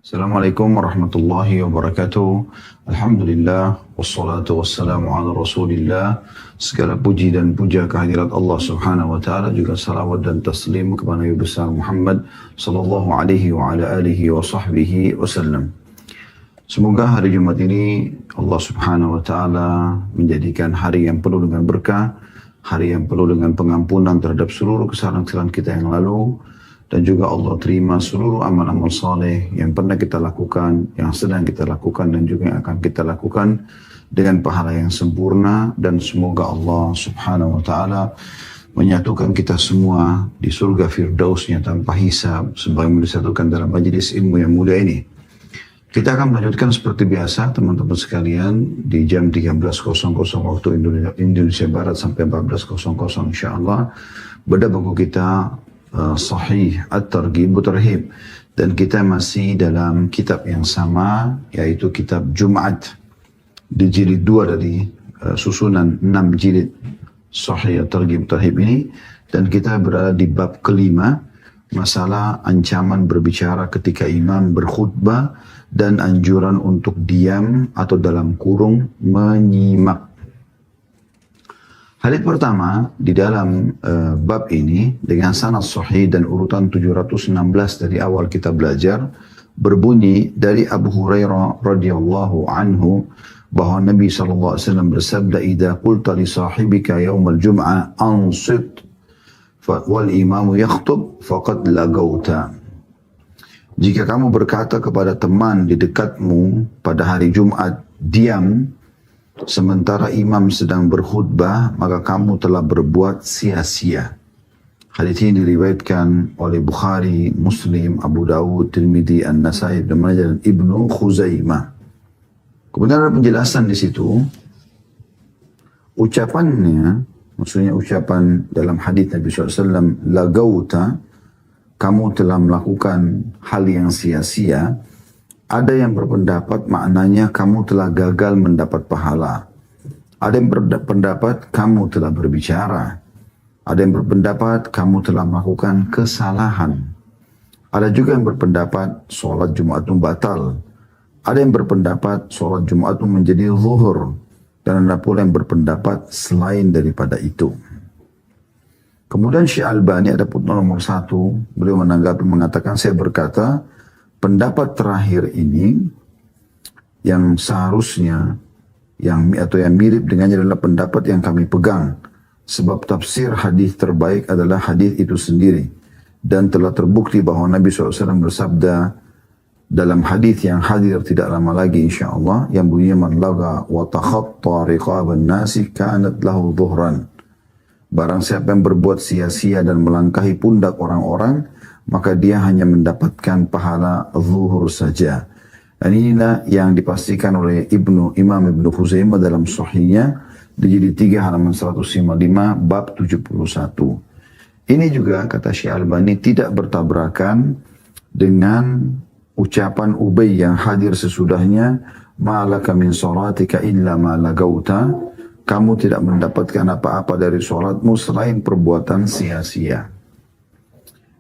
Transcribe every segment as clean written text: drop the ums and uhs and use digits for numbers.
Assalamualaikum warahmatullahi wabarakatuh. Alhamdulillah, wassalatu wassalamu ala rasulillah. Segala puji dan puja kehadirat Allah subhanahu wa ta'ala, juga salawat dan taslim kepada Nabi besar Muhammad sallallahu alaihi wa ala alihi wa sahbihi wasallam. Semoga hari Jumat ini Allah subhanahu wa ta'ala menjadikan hari yang penuh dengan berkah, hari yang penuh dengan pengampunan terhadap seluruh kesalahan-kesalahan kita yang lalu, dan juga Allah terima seluruh amal-amal saleh yang pernah kita lakukan, yang sedang kita lakukan, dan juga yang akan kita lakukan dengan pahala yang sempurna. Dan semoga Allah subhanahu wa ta'ala menyatukan kita semua di surga firdausnya tanpa hisab, sebagaimana disatukan dalam majelis ilmu yang mulia ini. Kita akan melanjutkan seperti biasa teman-teman sekalian di jam 13.00 waktu Indonesia Barat sampai 14.00 insyaAllah. Beda buku kita Sahih At-Targhib wa Tarhib, dan kita masih dalam kitab yang sama, yaitu kitab Jumat di jilid 2 dari susunan 6 jilid Sahih At-Targhib wa Tarhib ini, dan kita berada di bab kelima, masalah ancaman berbicara ketika imam berkhutbah dan anjuran untuk diam atau dalam kurung menyimak. Hadits pertama di dalam bab ini dengan sanad sahih dan urutan 716 dari awal kita belajar berbunyi dari Abu Hurairah radhiyallahu anhu bahwa Nabi sallallahu alaihi wasallam bersabda, "Idza qulta li sahibika yaumal jum'ah ansit wal imamu yakhutub faqad lagauta." Jika kamu berkata kepada teman di dekatmu pada hari Jumat, diam, sementara imam sedang berkhutbah, maka kamu telah berbuat sia-sia. Hadits ini diriwayatkan oleh Bukhari, Muslim, Abu Dawud, Tirmidzi, An-Nasai, Ibnu Majah, dan Ibnu Khuzaimah. Kemudian ada penjelasan di situ. Ucapannya, maksudnya ucapan dalam hadits Nabi SAW, lagauta, kamu telah melakukan hal yang sia-sia. Ada yang berpendapat maknanya kamu telah gagal mendapat pahala. Ada yang berpendapat kamu telah berbicara. Ada yang berpendapat kamu telah melakukan kesalahan. Ada juga yang berpendapat sholat Jumatmu batal. Ada yang berpendapat sholat Jumatmu menjadi zuhur. Dan ada pula yang berpendapat selain daripada itu. Kemudian Syekh Albani ada putnot nomor 1. Beliau menanggapi mengatakan, saya berkata, pendapat terakhir ini yang seharusnya yang mirip dengannya adalah pendapat yang kami pegang, sebab tafsir hadis terbaik adalah hadis itu sendiri, dan telah terbukti bahwa Nabi SAW bersabda dalam hadis yang hadir tidak lama lagi insyaallah, yang bunyinya, man laga wa takhatta riqaban nasi kanat lahu dhuhran. Barang siapa yang berbuat sia-sia dan melangkahi pundak orang-orang, maka dia hanya mendapatkan pahala zuhur saja. Dan inilah yang dipastikan oleh Imam Ibnu Khuzaimah dalam sahihnya di jilid 3 halaman 155 bab 71. Ini juga kata Syekh Albani tidak bertabrakan dengan ucapan Ubay yang hadir sesudahnya, ma'alaka min salatika illa ma lagauta, kamu tidak mendapatkan apa-apa dari sholatmu selain perbuatan sia-sia.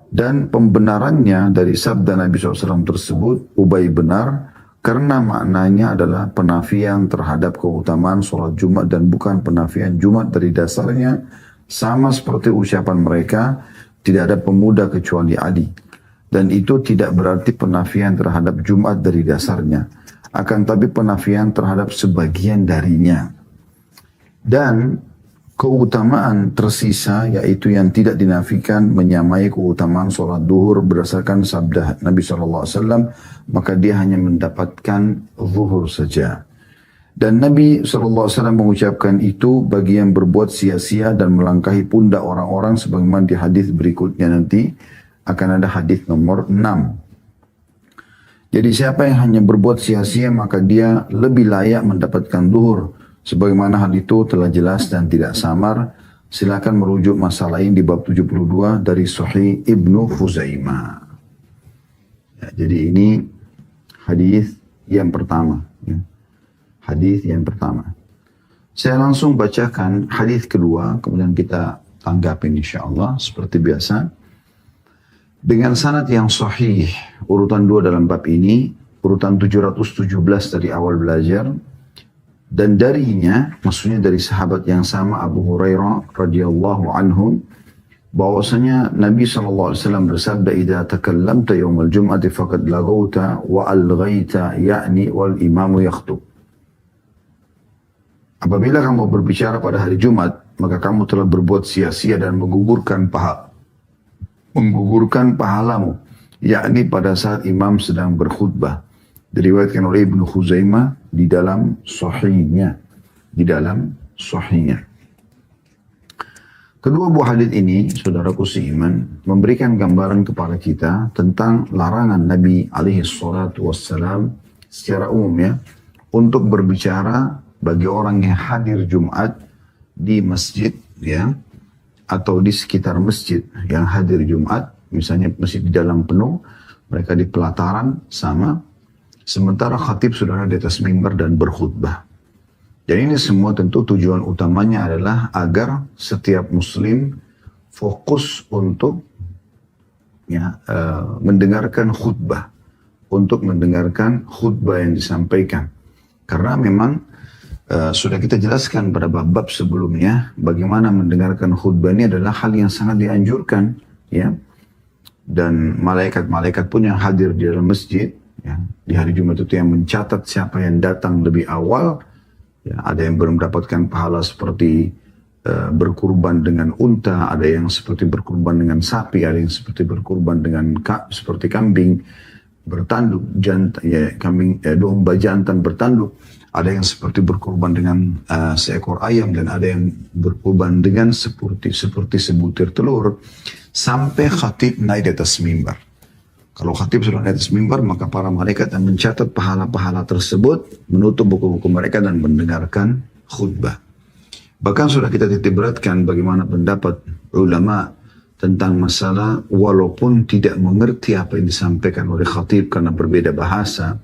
Dan pembenarannya dari sabda Nabi SAW tersebut, Ubay benar, karena maknanya adalah penafian terhadap keutamaan sholat Jumat dan bukan penafian Jumat dari dasarnya, sama seperti ucapan mereka, tidak ada pemuda kecuali Ali. Dan itu tidak berarti penafian terhadap Jumat dari dasarnya, akan tapi penafian terhadap sebagian darinya. Dan keutamaan tersisa, yaitu yang tidak dinafikan, menyamai keutamaan sholat duhur berdasarkan sabda Nabi SAW, maka dia hanya mendapatkan zuhur saja. Dan Nabi SAW mengucapkan itu bagi yang berbuat sia-sia dan melangkahi pundak orang-orang, sebagaimana di hadis berikutnya nanti akan ada hadis nomor 6. Jadi siapa yang hanya berbuat sia-sia, maka dia lebih layak mendapatkan zuhur. Sebagaimana hal itu telah jelas dan tidak samar, silakan merujuk masalah ini di bab 72 dari Sahih Ibnu Khuzaimah. Ya, jadi ini hadis yang pertama. Ya. Hadis yang pertama. Saya langsung bacakan hadis kedua, kemudian kita tanggapin insyaallah seperti biasa. Dengan sanad yang sahih, urutan 2 dalam bab ini, urutan 717 dari awal belajar, dan darinya, maksudnya dari sahabat yang sama Abu Hurairah radhiyallahu anhu, bahwasanya Nabi SAW bersabda, "Idza takallamta yaumal jum'ati faqad laghawta wa alghaita, yakni wal imamu yakhutub." Apabila kamu berbicara pada hari Jumat, maka kamu telah berbuat sia-sia dan menggugurkan pahalamu, yakni pada saat imam sedang berkhutbah. Diriwayatkan oleh Ibnu Khuzaimah di dalam sahihnya. Kedua buah hadis ini, saudaraku seiman, memberikan gambaran kepada kita tentang larangan Nabi alaihi salatu wassalam secara umum ya, untuk berbicara bagi orang yang hadir Jumat di masjid ya, atau di sekitar masjid yang hadir Jumat, misalnya masjid di dalam penuh, mereka di pelataran sama, sementara khatib sudah ada di atas mimbar dan berkhutbah. Dan ini semua tentu tujuan utamanya adalah agar setiap muslim fokus untuk ya, mendengarkan khutbah, untuk mendengarkan khutbah yang disampaikan. Karena memang sudah kita jelaskan pada bab-bab sebelumnya, bagaimana mendengarkan khutbah ini adalah hal yang sangat dianjurkan, ya. Dan malaikat-malaikat pun yang hadir di dalam masjid, ya, di hari Jumat itu yang mencatat siapa yang datang lebih awal, ya, ada yang mendapatkan pahala seperti berkurban dengan unta, ada yang seperti berkurban dengan sapi, ada yang seperti berkurban dengan seperti kambing bertanduk, domba jantan bertanduk. Ada yang seperti berkurban dengan seekor ayam, dan ada yang berkurban dengan seperti sebutir telur, sampai khatib naik di atas mimbar. Kalau khatib sudah naik di atas mimbar, maka para malaikat yang mencatat pahala-pahala tersebut, menutup buku-buku mereka dan mendengarkan khutbah. Bahkan sudah kita titik beratkan bagaimana pendapat ulama tentang masalah walaupun tidak mengerti apa yang disampaikan oleh khatib karena berbeda bahasa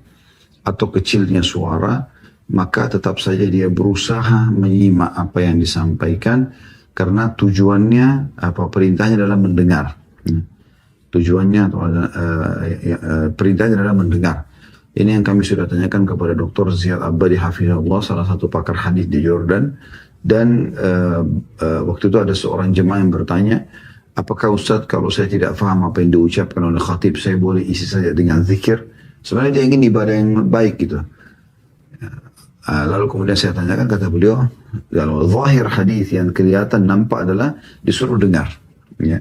atau kecilnya suara, maka tetap saja dia berusaha menyimak apa yang disampaikan karena tujuannya perintahnya adalah mendengar. Tujuannya perintahnya adalah mendengar. Ini yang kami sudah tanyakan kepada Dr. Ziyad Abadi Hafizahullah, salah satu pakar hadis di Jordan, dan waktu itu ada seorang jemaah yang bertanya, apakah Ustadz kalau saya tidak paham apa yang diucapkan oleh khatib, saya boleh isi saja dengan zikir? Sebenarnya dia ingin ibadah yang baik gitu. Lalu kemudian saya tanyakan, kata beliau, kalau zahir hadis yang kelihatan nampak adalah disuruh dengar. Ya.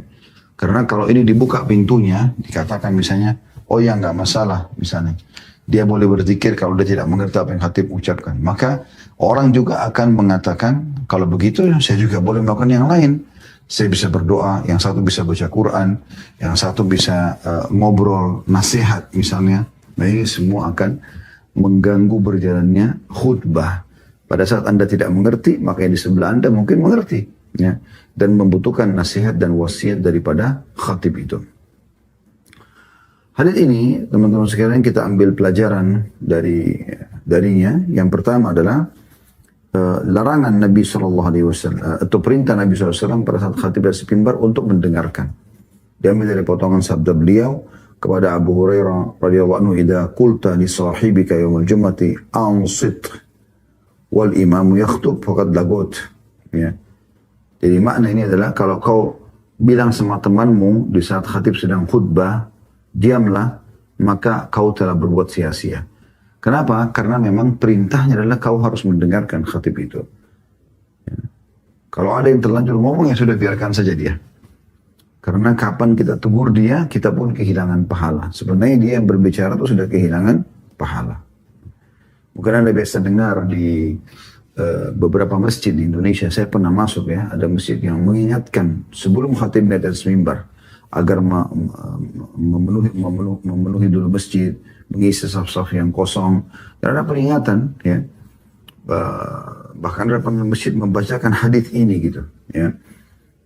Karena kalau ini dibuka pintunya, dikatakan misalnya, oh ya nggak masalah, misalnya. Dia boleh berzikir kalau dia tidak mengerti apa yang khatib ucapkan. Maka orang juga akan mengatakan, kalau begitu saya juga boleh melakukan yang lain. Saya bisa berdoa, yang satu bisa baca Quran, yang satu bisa ngobrol, nasihat misalnya. Nah ini semua akan mengganggu berjalannya khutbah. Pada saat Anda tidak mengerti, maka yang di sebelah Anda mungkin mengerti, ya, dan membutuhkan nasihat dan wasiat daripada khatib itu. Hadis ini, teman-teman sekalian, kita ambil pelajaran darinya. Yang pertama adalah larangan Nabi SAW atau perintah Nabi SAW pada saat khatib dari mimbar untuk mendengarkan. Diambil dari potongan sabda beliau kepada Abu Hurairah radhiyallahu anhu, "Idza qulta li sahibika yaumil jum'ati ansit wal imamu yakhutub faqad lagut." Ya. Jadi makna ini adalah kalau kau bilang sama temanmu di saat khatib sedang khutbah, diamlah, maka kau telah berbuat sia-sia. Kenapa? Karena memang perintahnya adalah kau harus mendengarkan khatib itu. Ya. Kalau ada yang terlanjur ngomong, ya sudah, biarkan saja dia. Karena kapan kita tegur dia, kita pun kehilangan pahala. Sebenarnya dia yang berbicara itu sudah kehilangan pahala. Mungkin Anda biasa dengar di beberapa masjid di Indonesia, saya pernah masuk ya, ada masjid yang mengingatkan sebelum khatib di atas mimbar agar memenuhi dulu masjid, mengisi saf-saf yang kosong. Dan ada peringatan ya. Bahkan ada masjid membacakan hadis ini gitu ya.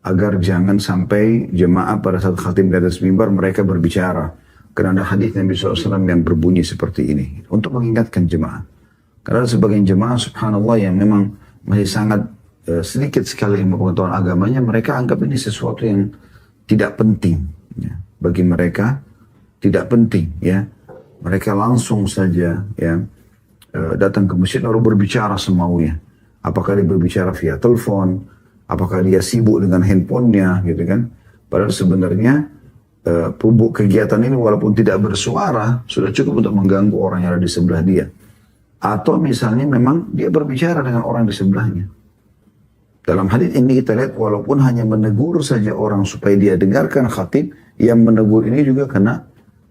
Agar jangan sampai jemaah pada saat khatib di atas mimbar mereka berbicara. Karena ada hadis Nabi SAW yang berbunyi seperti ini. Untuk mengingatkan jemaah. Karena sebagian jemaah subhanallah yang memang masih sangat sedikit sekali ilmu pengetahuan agamanya, mereka anggap ini sesuatu yang tidak penting. Ya. bagi mereka tidak penting ya. Mereka langsung saja ya datang ke masjid lalu berbicara semaunya. Apakah dia berbicara via telepon, apakah dia sibuk dengan handphonenya gitu kan. Padahal sebenarnya kegiatan ini walaupun tidak bersuara sudah cukup untuk mengganggu orang yang ada di sebelah dia. Atau misalnya memang dia berbicara dengan orang di sebelahnya. Dalam hadis ini kita lihat walaupun hanya menegur saja orang supaya dia dengarkan khatib, yang menegur ini juga kena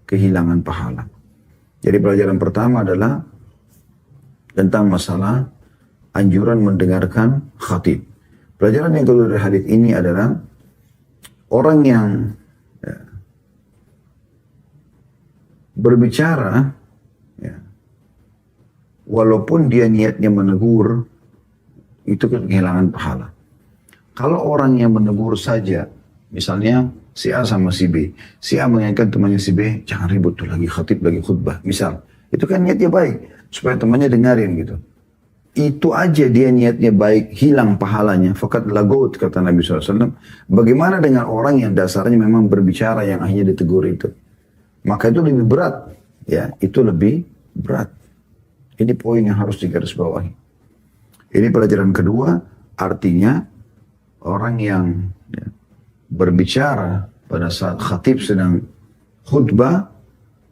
kehilangan pahala. Jadi pelajaran pertama adalah tentang masalah anjuran mendengarkan khatib. Pelajaran yang kedua dari hadis ini adalah orang yang berbicara ya, walaupun dia niatnya menegur, itu kehilangan pahala. Kalau orang yang menegur saja, misalnya si A sama si B, si A mengingatkan temannya si B, jangan ribut tuh lagi khatib, lagi khutbah, misal. Itu kan niatnya baik, supaya temannya dengarin gitu. Itu aja dia niatnya baik, hilang pahalanya. Fakat lagot, kata Nabi SAW. Bagaimana dengan orang yang dasarnya memang berbicara yang akhirnya ditegur itu? Maka itu lebih berat. Ya, itu lebih berat. Ini poin yang harus digarisbawahi. Ini pelajaran kedua, artinya orang yang berbicara pada saat khatib sedang khutbah,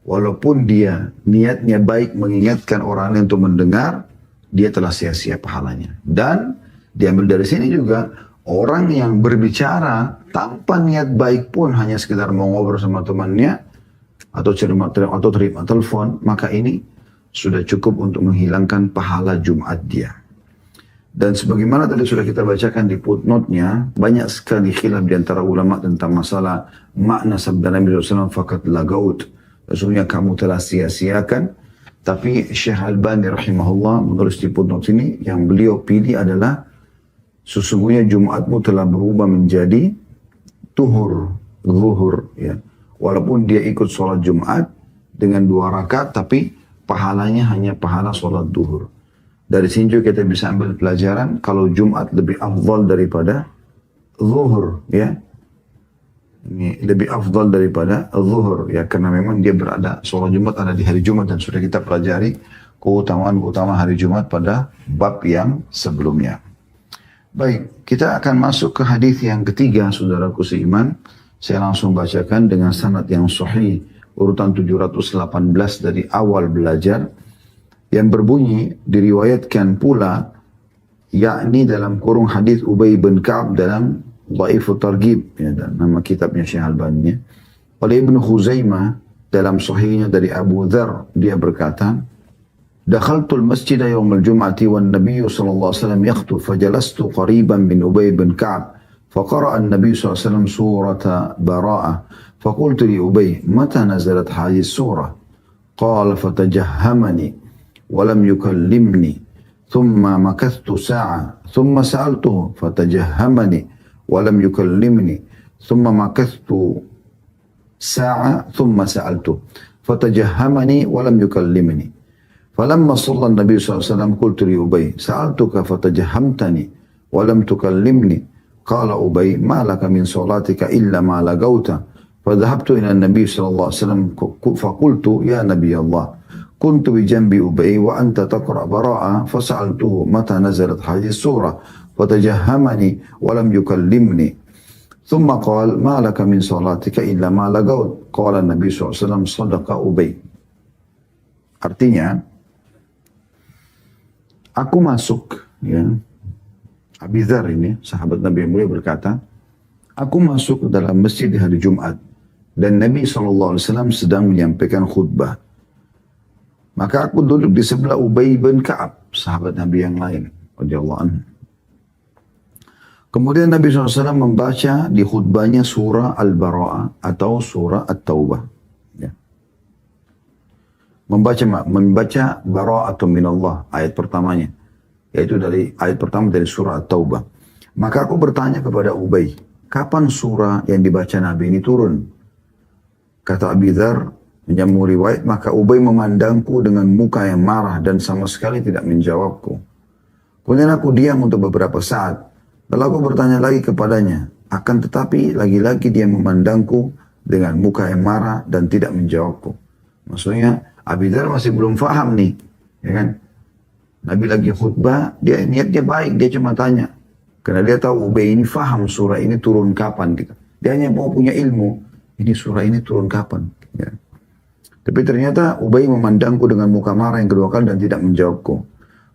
walaupun dia niatnya baik mengingatkan orang lain untuk mendengar, dia telah sia-sia pahalanya. Dan diambil dari sini juga, orang yang berbicara tanpa niat baik pun hanya sekedar mau ngobrol sama temannya, atau terima telepon, maka ini sudah cukup untuk menghilangkan pahala Jumat dia. Dan sebagaimana tadi sudah kita bacakan di footnote-nya, banyak sekali khilaf di antara ulama tentang masalah makna sabda Nabi SAW, fakat lagaut. Sesungguhnya kamu telah sia-siakan. Tapi Syekh Albani rahimahullah menulis di footnote ini, yang beliau pilih adalah sesungguhnya Jumatmu telah berubah menjadi zuhur. Ya. Walaupun dia ikut sholat Jumat dengan 2 rakaat, tapi pahalanya hanya pahala sholat duhur. Dari sini juga kita bisa ambil pelajaran kalau Jumat lebih afdal daripada zuhur, ya. Ini lebih afdal daripada zuhur, ya, karena memang dia berada, sholat Jumat ada di hari Jumat, dan sudah kita pelajari keutamaan hari Jumat pada bab yang sebelumnya. Baik, kita akan masuk ke hadis yang ketiga, saudaraku seiman. Saya langsung bacakan dengan sanad yang sahih, urutan 718 dari awal belajar, yang berbunyi, diriwayatkan pula, yakni dalam kurung hadis Ubay bin Ka'ab dalam Dhaifut Targhib, ya, dan nama kitabnya Syekh Albani, oleh Ibnu Khuzaimah dalam sahihnya dari Abu Dzar, dia berkata, dakhaltul masjid yawm al-jum'ati wan Nabiy sallallahu alaihi wasallam yakhutub, fajalastu qariban min Ubay bin Ka'ab, faqara'a an-Nabiy sallallahu alaihi wasallam surata Bara'ah, faqultu li Ubay, mata nazalat hadhihi surah? Qala fatajahhamani ولم يكلمني ثم مكثت ساعة ثم سألته فتجهمني ولم يكلمني ثم مكثت ساعة ثم سألته فتجهمني ولم يكلمني فلما صلى النبي صلى الله عليه وسلم قلت لأبي سألتك فتجهمتني ولم تكلمني قال أبي ما لك من صلاتك إلا ما لقوت فذهبت إلى النبي صلى الله عليه وسلم فقلت يا نبي الله كنت بجنب أبي وأنت تقرأ براءة فسألته متى نزلت هذه السورة فتجهمني ولم يكلمني ثم قال ما لك من صلاتك إلا ما لقوت قال النبي صلى الله عليه وسلم صدق أبي. Artinya, aku masuk, ya, Abi Dzar ini, sahabat Nabi yang mulia berkata, aku masuk ke dalam masjid di hari Jumat dan Nabi SAW sedang menyampaikan khutbah. Maka aku duduk di sebelah Ubay bin Ka'ab, sahabat Nabi yang lain, radhiyallahu anhu. Kemudian Nabi SAW membaca di khutbahnya surah Al-Bara'ah atau surah At-Taubah. Ya. Membaca Bara'atun minallah, ayat pertamanya. Yaitu dari ayat pertama dari surah At-Taubah. Maka aku bertanya kepada Ubay, kapan surah yang dibaca Nabi ini turun? Kata Abi Dzar, menyambung riwayat, maka Ubay memandangku dengan muka yang marah dan sama sekali tidak menjawabku. Kemudian aku diam untuk beberapa saat. Lalu aku bertanya lagi kepadanya. Akan tetapi lagi-lagi dia memandangku dengan muka yang marah dan tidak menjawabku. Maksudnya Abi Dzar masih belum faham nih, ya kan? Nabi lagi khutbah, dia niatnya baik, dia cuma tanya. Karena dia tahu Ubay ini faham surah ini turun kapan gitu. Dia hanya mau punya ilmu, ini surah ini turun kapan. Ya. Tapi ternyata Ubay memandangku dengan muka marah yang kedua kali dan tidak menjawabku.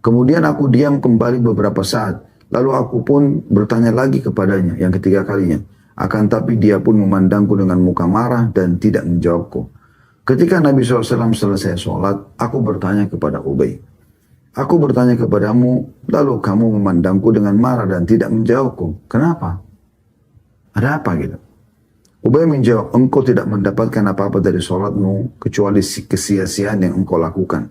Kemudian aku diam kembali beberapa saat. Lalu aku pun bertanya lagi kepadanya yang ketiga kalinya. Akan tapi dia pun memandangku dengan muka marah dan tidak menjawabku. Ketika Nabi SAW selesai sholat, aku bertanya kepada Ubay. Aku bertanya kepadamu, lalu kamu memandangku dengan marah dan tidak menjawabku. Kenapa? Ada apa gitu? Ubay menjawab, engkau tidak mendapatkan apa-apa dari sholatmu, kecuali kesia-siaan yang engkau lakukan.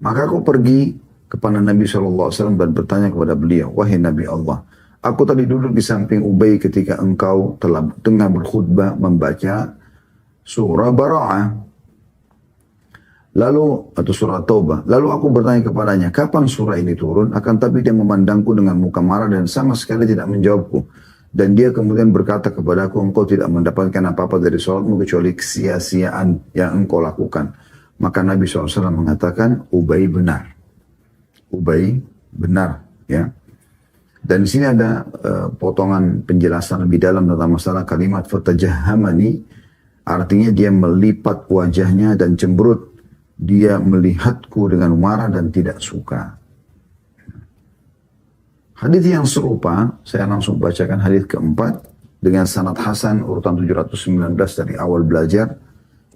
Maka aku pergi kepada Nabi SAW dan bertanya kepada beliau, wahai Nabi Allah, aku tadi duduk di samping Ubay ketika engkau tengah berkhutbah membaca surah Bara'ah. Lalu, atau surah Taubah. Lalu aku bertanya kepadanya, kapan surah ini turun? Akan tapi dia memandangku dengan muka marah dan sama sekali tidak menjawabku. Dan dia kemudian berkata kepadaku, engkau tidak mendapatkan apa-apa dari sholatmu kecuali kesia-siaan yang engkau lakukan. Maka Nabi SAW mengatakan, Ubay benar. Ubay benar. Ya. Dan di sini ada potongan penjelasan lebih dalam tentang masalah kalimat fatajahamani. Artinya dia melipat wajahnya dan cemberut. Dia melihatku dengan marah dan tidak suka. Hadis yang serupa, saya langsung bacakan hadis keempat dengan sanad hasan urutan 719 dari awal belajar.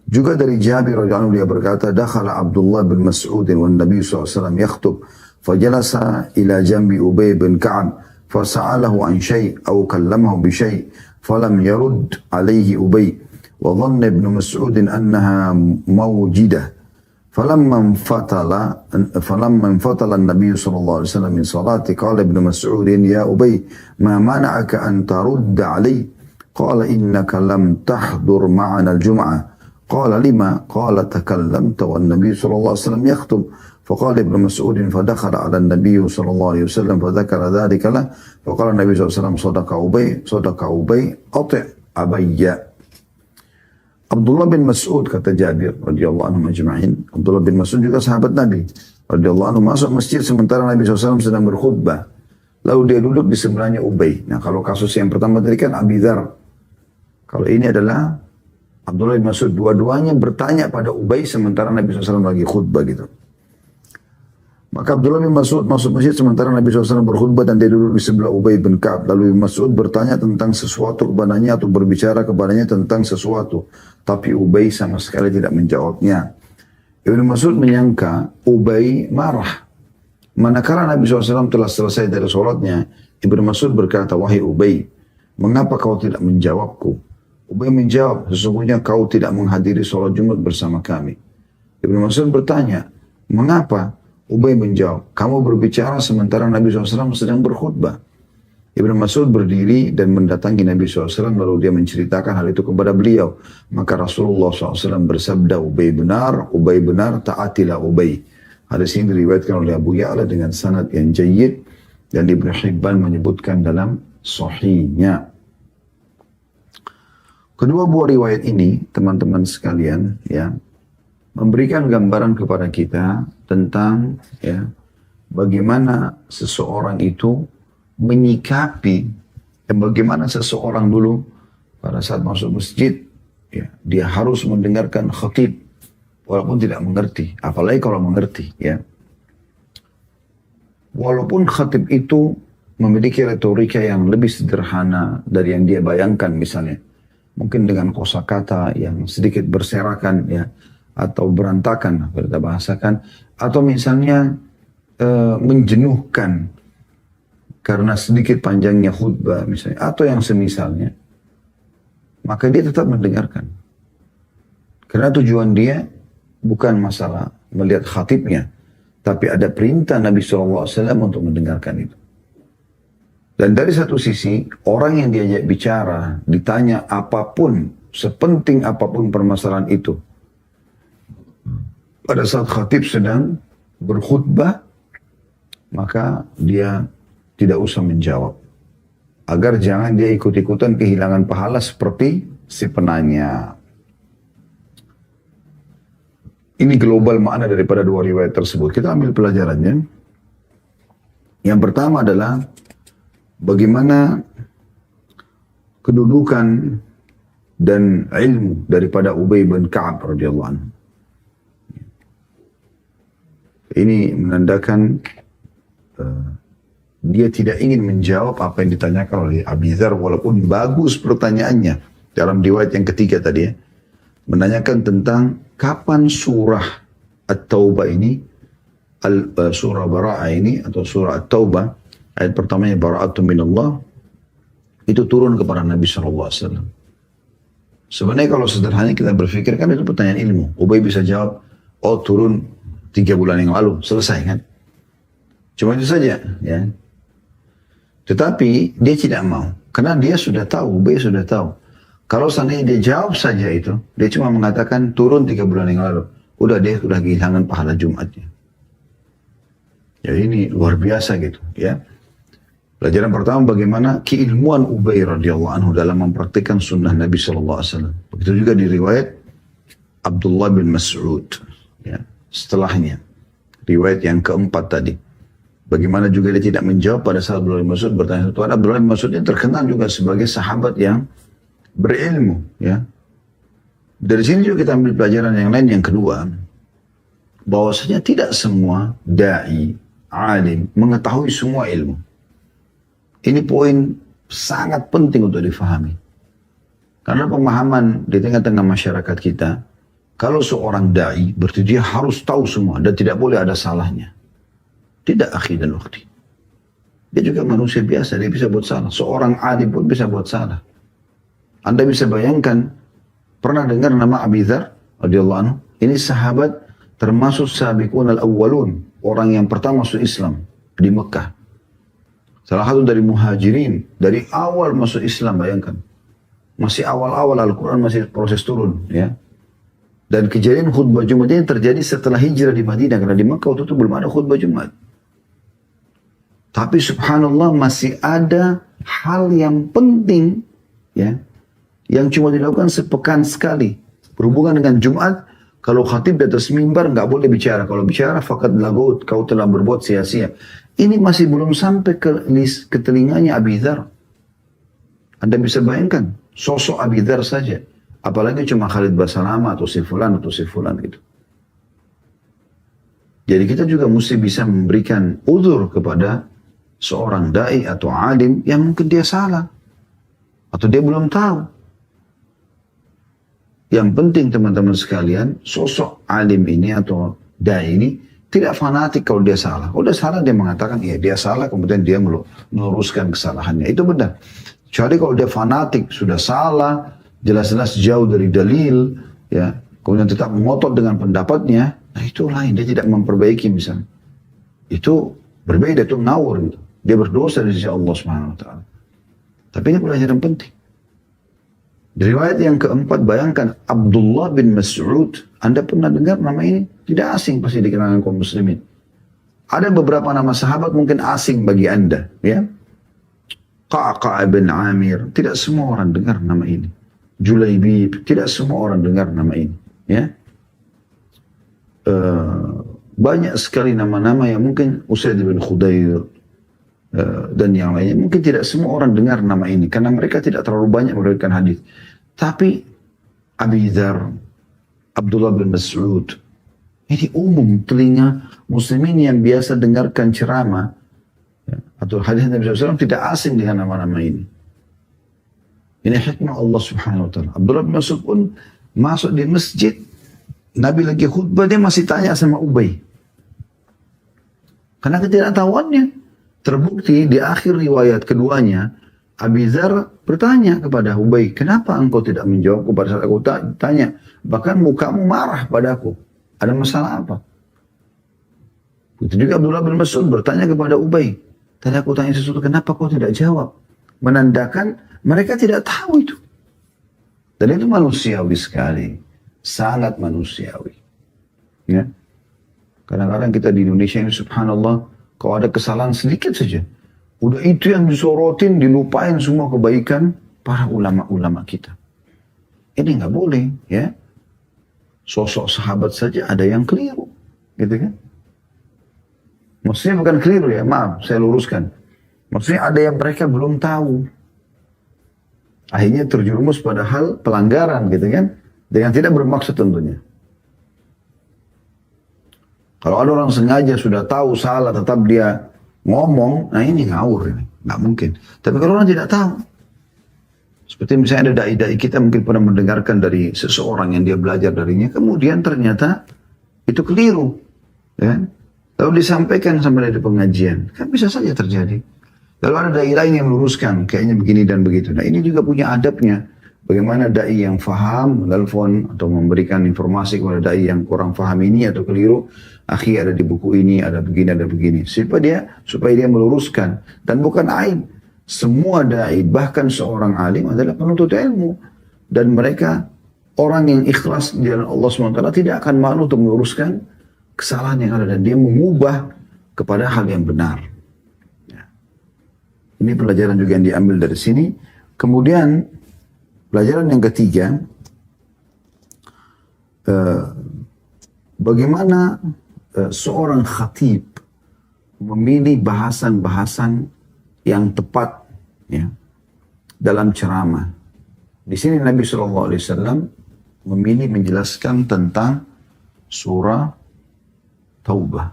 Juga dari Jabir radhiyallahu anhu dia berkata, dakhala Abdullah bin Mas'ud wa Nabi SAW yakhutub, fajalasa ila jambi Ubay bin Ka'ab, fasa'alahu an syai' atau kallamahu bi syai' falam yarud alaihi Ubay, wa dhanna ibn Mas'ud annaha mawjidah. فلما انفصل النبي صلى الله عليه وسلم من صلاته قال ابن مسعود يا أبي ما منعك أن ترد علي قال إنك لم تحضر معنا الجمعة قال لما قال تكلمت والنبي صلى الله عليه وسلم يخطب فقال ابن مسعود فدخل على النبي صلى الله عليه وسلم فذكر ذلك له فقال النبي صلى الله عليه وسلم صدق أبي أطع أبي. Abdullah bin Mas'ud, kata Jabir radhiyallahu anhu majma'in. Abdullah bin Mas'ud juga sahabat Nabi radhiyallahu anhu, masuk masjid sementara Nabi SAW sedang berkhutbah. Lalu dia duduk di sebelahnya Ubay. Nah, kalau kasus yang pertama tadi kan Abi Dzar. Kalau ini adalah Abdullah bin Mas'ud, dua-duanya bertanya pada Ubay sementara Nabi SAW lagi khutbah gitu. Maka Abdullah bin Mas'ud masuk masjid sementara Nabi SAW berkhutbah dan dia duduk di sebelah Ubay bin Ka'ab. Lalu Mas'ud bertanya tentang sesuatu kepadanya atau berbicara kepadanya tentang sesuatu. Tapi Ubay sama sekali tidak menjawabnya. Ibnu Mas'ud menyangka Ubay marah. Manakala Nabi SAW telah selesai dari sholatnya, Ibnu Mas'ud berkata, wahai Ubay, mengapa kau tidak menjawabku? Ubay menjawab, sesungguhnya kau tidak menghadiri sholat Jumat bersama kami. Ibnu Mas'ud bertanya, mengapa? Ubay menjawab, kamu berbicara sementara Nabi SAW sedang berkhutbah. Ibnu Mas'ud berdiri dan mendatangi Nabi SAW lalu dia menceritakan hal itu kepada beliau. Maka Rasulullah SAW bersabda, Ubay benar, taatilah Ubay. Hadis ini diriwayatkan oleh Abu Ya'la dengan sanad yang jayyid dan Ibnu Hibban menyebutkan dalam sahihnya. Kedua buah riwayat ini, teman-teman sekalian, ya, memberikan gambaran kepada kita tentang ya bagaimana seseorang itu menyikapi dan bagaimana seseorang dulu pada saat masuk masjid ya, dia harus mendengarkan khatib walaupun tidak mengerti, apalagi kalau mengerti ya. Walaupun khatib itu memiliki retorika yang lebih sederhana dari yang dia bayangkan misalnya, mungkin dengan kosakata yang sedikit berserakan ya, atau berantakan, kita bahasakan, atau misalnya menjenuhkan karena sedikit panjangnya khutbah misalnya, atau yang semisalnya, maka dia tetap mendengarkan. Karena tujuan dia bukan masalah melihat khatibnya, tapi ada perintah Nabi SAW untuk mendengarkan itu. Dan dari satu sisi, orang yang diajak bicara, ditanya apapun, sepenting apapun permasalahan itu, pada saat khatib sedang berkhutbah, maka dia tidak usah menjawab. Agar jangan dia ikut-ikutan kehilangan pahala seperti si penanya. Ini global makna daripada dua riwayat tersebut. Kita ambil pelajarannya. Yang pertama adalah bagaimana kedudukan dan ilmu daripada Ubay bin Ka'ab radhiyallahu anhu. Ini menandakan dia tidak ingin menjawab apa yang ditanyakan oleh Abi Dzar walaupun bagus pertanyaannya. Dalam riwayat yang ketiga tadi ya, menanyakan tentang kapan surah At-Taubah ini, surah Bara'ah ini atau surah At-Taubah, ayat pertamanya Bara'atun minallah, itu turun kepada Nabi SAW. Sebenarnya kalau sederhana kita berpikir kan itu pertanyaan ilmu. Ubay bisa jawab, oh turun 3 bulan yang lalu, selesai kan. Cuma itu saja ya. Tetapi dia tidak mau, karena dia sudah tahu, Ubay sudah tahu. Kalau seandainya dia jawab saja itu, dia cuma mengatakan turun 3 bulan yang lalu. Udah dia sudah kehilangan pahala Jumatnya. Jadi ini luar biasa gitu ya. Pelajaran pertama bagaimana keilmuan Ubay radhiyallahu anhu dalam mempraktikkan sunnah Nabi SAW. Begitu juga di riwayat Abdullah bin Mas'ud ya, setelahnya. Riwayat yang keempat tadi. Bagaimana juga dia tidak menjawab pada saat Abdullah bin Mas'ud bertanya sesuatu. Abdullah bin Mas'ud ini terkenal juga sebagai sahabat yang berilmu ya. Dari sini juga kita ambil pelajaran yang lain yang kedua, bahwasanya tidak semua dai alim mengetahui semua ilmu. Ini poin sangat penting untuk difahami. Karena pemahaman di tengah-tengah masyarakat kita, kalau seorang dai berarti dia harus tahu semua dan tidak boleh ada salahnya. Tidak akhi dan ukhti. Dia juga manusia biasa, dia bisa buat salah. Seorang alim pun bisa buat salah. Anda bisa bayangkan, pernah dengar nama Abi Dzar radhiyallahu anhu? Ini sahabat termasuk sabiqun al-awwalun, orang yang pertama masuk Islam di Mekah. Salah satu dari muhajirin, dari awal masuk Islam, bayangkan. Masih awal-awal Al-Quran masih proses turun ya. Dan kejadian khutbah Jumat ini terjadi setelah hijrah di Madinah, karena di Mekah waktu itu belum ada khutbah Jumat. Tapi subhanallah masih ada hal yang penting ya, yang cuma dilakukan sepekan sekali. Berhubungan dengan Jumat, kalau khatib di atas mimbar nggak boleh bicara. Kalau bicara fakat lagut, kau telah berbuat sia-sia. Ini masih belum sampai ke telinganya Abi Dzar. Anda bisa bayangkan sosok Abi Dzar saja. Apalagi cuma Khalid Basalama atau si fulan gitu. Jadi kita juga mesti bisa memberikan uzur kepada seorang dai atau alim yang mungkin dia salah atau dia belum tahu. Yang penting teman-teman sekalian, sosok alim ini atau dai ini tidak fanatik kalau dia salah. Kalau dia salah dia mengatakan iya dia salah, kemudian dia meluruskan kesalahannya. Itu benar. Kecuali kalau dia fanatik sudah salah, jelas-jelas jauh dari dalil, ya, kemudian tetap ngotot dengan pendapatnya, nah itu lain. Dia tidak memperbaiki misalnya. Itu berbeda, itu ngawur gitu. Dia berdosa di sisi Allah Subhanahu wa taala. Tapi ini pelajaran penting. Di riwayat yang keempat, bayangkan Abdullah bin Mas'ud. Anda pernah dengar nama ini? Tidak asing pasti di kalangan kaum muslimin. Ada beberapa nama sahabat mungkin asing bagi Anda, ya. Qa'qa' bin Amir, tidak semua orang dengar nama ini. Julaibib, tidak semua orang dengar nama ini, ya. Banyak sekali nama-nama yang mungkin Usaid bin Khudair dan yang lainnya, mungkin tidak semua orang dengar nama ini karena mereka tidak terlalu banyak meriwayatkan hadis. Tapi Abi Dzar, Abdullah bin Mas'ud, ini umum telinga muslimin yang biasa dengarkan ceramah ya, atau hadis Nabi SAW tidak asing dengan nama-nama ini. Ini hikmah Allah Subhanahu wa taala. Abdullah bin Mas'ud pun masuk di masjid, Nabi lagi khutbah, dia masih tanya sama Ubay. Karena ketidaktahuannya. Terbukti di akhir riwayat keduanya, Abi Dzar bertanya kepada Ubay, kenapa engkau tidak menjawabku pada saat aku tanya? Bahkan mukamu marah padaku. Ada masalah apa? Begitu juga Abdullah bin Mas'ud bertanya kepada Ubay, tadi aku tanya sesuatu, kenapa kau tidak jawab? Menandakan mereka tidak tahu itu. Dan itu manusiawi sekali. Sangat manusiawi. Ya. Kadang-kadang kita di Indonesia ini subhanallah, kalau ada kesalahan sedikit saja, udah itu yang disorotin, dilupain semua kebaikan para ulama-ulama kita. Ini nggak boleh, ya. Sosok sahabat saja ada yang keliru, gitu kan? Maksudnya bukan keliru ya, maaf, saya luruskan. Maksudnya ada yang mereka belum tahu. Akhirnya terjerumus pada hal pelanggaran, gitu kan? Dengan tidak bermaksud tentunya. Kalau ada orang sengaja sudah tahu salah, tetap dia ngomong, nah ini ngawur ini, nggak mungkin. Tapi kalau orang tidak tahu, seperti misalnya ada dai-dai kita mungkin pernah mendengarkan dari seseorang yang dia belajar darinya, kemudian ternyata itu keliru, ya. Lalu disampaikan sampai di pengajian, kan bisa saja terjadi. Lalu ada dai lain yang meluruskan, kayaknya begini dan begitu. Nah ini juga punya adabnya. Bagaimana dai yang faham, telepon atau memberikan informasi kepada dai yang kurang faham ini atau keliru, akhi ada di buku ini, ada begini, ada begini. Supaya dia meluruskan. Dan bukan aib. Semua dai, bahkan seorang alim adalah penuntut ilmu. Dan mereka, orang yang ikhlas di jalan Allah SWT tidak akan malu untuk meluruskan kesalahan yang ada. Dan dia mengubah kepada hal yang benar. Ya. Ini pelajaran juga yang diambil dari sini. Kemudian, pelajaran yang ketiga, bagaimana seorang khatib memilih bahasan-bahasan yang tepat, ya, dalam ceramah. Di sini Nabi SAW memilih menjelaskan tentang surah Taubah.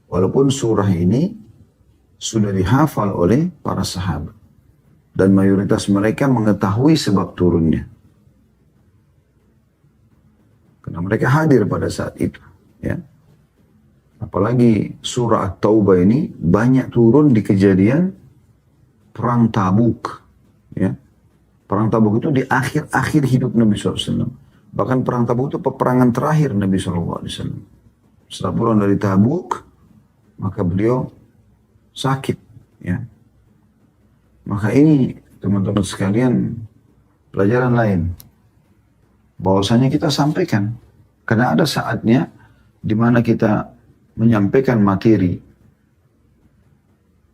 Walaupun surah ini sudah dihafal oleh para sahabat. Dan mayoritas mereka mengetahui sebab turunnya. Karena mereka hadir pada saat itu. Ya. Apalagi surah At-Taubah ini banyak turun di kejadian Perang Tabuk. Ya. Perang Tabuk itu di akhir-akhir hidup Nabi SAW. Bahkan Perang Tabuk itu peperangan terakhir Nabi SAW. Setelah pulang dari Tabuk, maka beliau sakit. Ya. Maka ini teman-teman sekalian pelajaran lain. Bahwasanya kita sampaikan. Karena ada saatnya di mana kita menyampaikan materi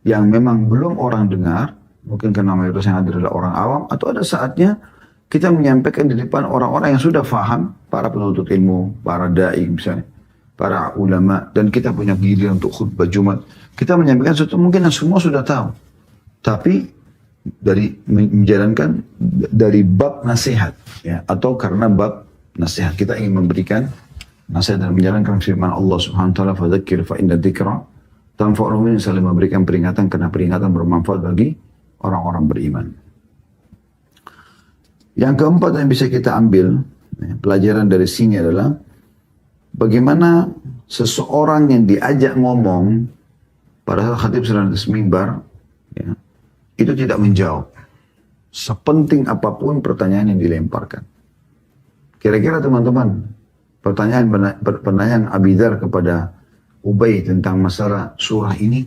yang memang belum orang dengar. Mungkin karena mayoritas yang hadir adalah orang awam. Atau ada saatnya kita menyampaikan di depan orang-orang yang sudah faham. Para penuntut ilmu, para da'i misalnya. Para ulama. Dan kita punya giliran untuk khutbah Jumat. Kita menyampaikan sesuatu mungkin yang semua sudah tahu. Tapi dari menjalankan dari bab nasihat, ya, atau karena bab nasihat kita ingin memberikan nasihat dan menjalankan firman Allah Subhanahu wa taala, fadzakir fa inna dzikra tanfa'ul mu'minin, saling memberikan peringatan karena peringatan bermanfaat bagi orang-orang beriman. Yang keempat yang bisa kita ambil, ya, pelajaran dari sini adalah bagaimana seseorang yang diajak ngomong pada saat khatib sedang di mimbar, ya, itu tidak menjawab. Sepenting apapun pertanyaan yang dilemparkan. Kira-kira teman-teman, pertanyaan Abi Dzar kepada Ubay tentang masalah surah ini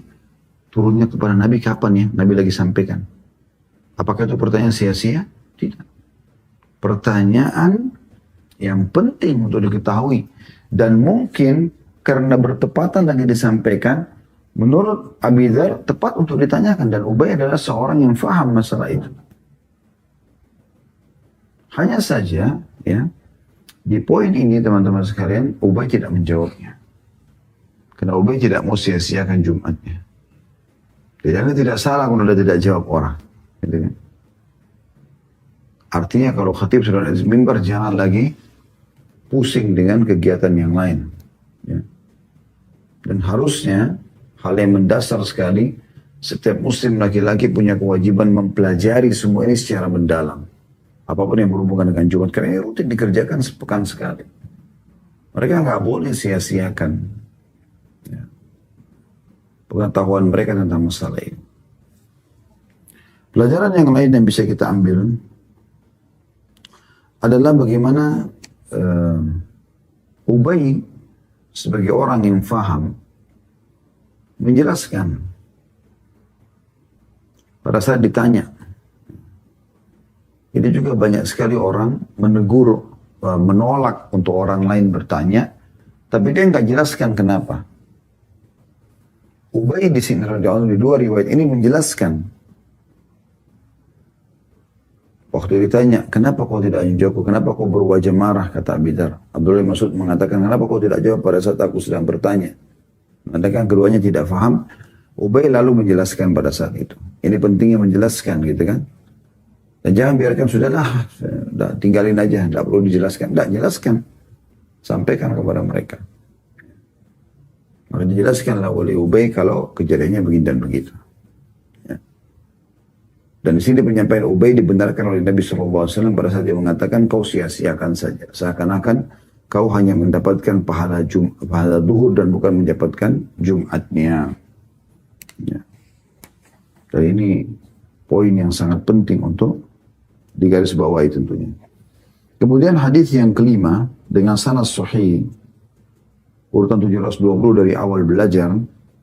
turunnya kepada Nabi kapan ya? Nabi lagi sampaikan. Apakah itu pertanyaan sia-sia? Tidak. Pertanyaan yang penting untuk diketahui. Dan mungkin karena bertepatan lagi disampaikan, menurut Abi Dzar tepat untuk ditanyakan, dan Ubay adalah seorang yang faham masalah itu. Hanya saja, ya, di poin ini teman-teman sekalian, Ubay tidak menjawabnya. Karena Ubay tidak mau sia-siakan Jumatnya. Tidak salah kalau dia tidak jawab orang. Gitu kan? Artinya kalau khatib sudah di mimbar, jangan lagi pusing dengan kegiatan yang lain. Ya. Dan harusnya hal yang mendasar sekali, setiap muslim laki-laki punya kewajiban mempelajari semua ini secara mendalam. Apapun yang berhubungan dengan Jumat, karena ini rutin dikerjakan sepekan sekali. Mereka nggak boleh sia-siakan, ya, pengetahuan mereka tentang masalah ini. Pelajaran yang lain yang bisa kita ambil adalah bagaimana Ubay sebagai orang yang faham menjelaskan pada saat ditanya. Ini juga banyak sekali orang menegur, menolak untuk orang lain bertanya, tapi dia nggak jelaskan kenapa. Ubay di sini radhiyallahu anhu di dua riwayat ini menjelaskan Waktu ditanya, kenapa kau tidak menjawab? Kenapa kau berwajah marah? Kata Abi Dzar. Abdullah bin Mas'ud mengatakan, kenapa kau tidak jawab pada saat aku sedang bertanya? Mengatakan keduanya tidak faham. Ubay lalu menjelaskan pada saat itu. Ini pentingnya menjelaskan gitu kan. Dan jangan biarkan sudahlah, tinggalin aja, tidak perlu dijelaskan. Tidak, jelaskan. Sampaikan kepada mereka. Maka dijelaskanlah oleh Ubay kalau kejadiannya begini dan begitu. Ya. Dan di sini penyampaian Ubay dibenarkan oleh Nabi SAW pada saat dia mengatakan kau sia-siakan saja. Seakan-akan kau hanya mendapatkan pahala duhur dan bukan mendapatkan Jumatnya. Ya. Dan ini poin yang sangat penting untuk digarisbawahi tentunya. Kemudian hadis yang kelima dengan sanad sahih urutan 720 dari awal belajar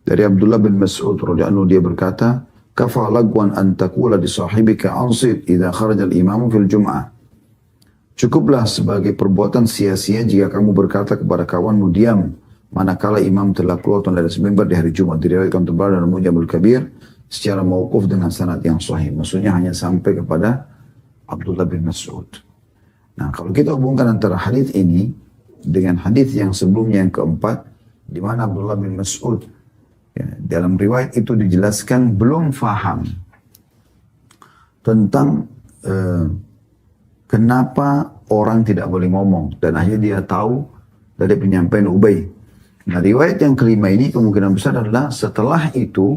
dari Abdullah bin Mas'ud radhiyallahu dia berkata, "Kafa lagwan an taqula li sahibika ansit idza kharaja al-imamu fil jum'ah." Cukuplah sebagai perbuatan sia-sia jika kamu berkata kepada kawanmu diam manakala imam telah keluar dari mimbar di hari Jumat. Diriwayatkan Tabrani dalam Mu'jamul Kabir secara mauquf dengan sanad yang sahih. Maksudnya hanya sampai kepada Abdullah bin Mas'ud. Nah, kalau kita hubungkan antara hadis ini dengan hadis yang sebelumnya yang keempat, di mana Abdullah bin Mas'ud ya, dalam riwayat itu dijelaskan belum faham tentang kenapa orang tidak boleh ngomong, dan akhirnya dia tahu dari penyampaian Ubay. Nah, riwayat yang kelima ini kemungkinan besar adalah setelah itu,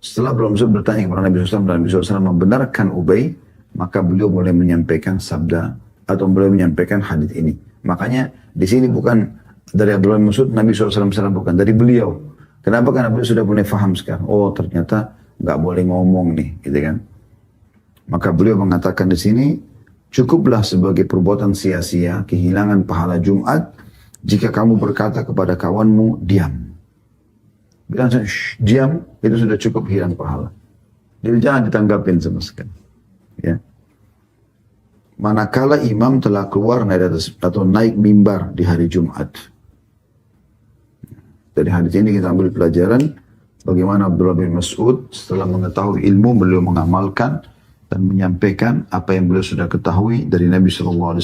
setelah belum bertanya kepada Nabi SAW dan Nabi SAW membenarkan Ubay, maka beliau boleh menyampaikan sabda atau boleh menyampaikan hadis ini. Makanya di sini bukan dari Abdullah bin Mas'ud, Nabi SAW bukan dari beliau. Kenapa? Karena beliau sudah mulai faham sekarang. Oh, ternyata nggak boleh ngomong nih, gitu kan? Maka beliau mengatakan di sini, cukuplah sebagai perbuatan sia-sia, kehilangan pahala Jumat, jika kamu berkata kepada kawanmu diam. Bilang diam, itu sudah cukup hilang pahala. Jadi jangan ditanggapin sama sekali. Ya. Manakala imam telah keluar atau naik mimbar di hari Jumat. Dari hadis ini kita ambil pelajaran bagaimana Abdullah bin Mas'ud setelah mengetahui ilmu beliau mengamalkan dan menyampaikan apa yang beliau sudah ketahui dari Nabi SAW.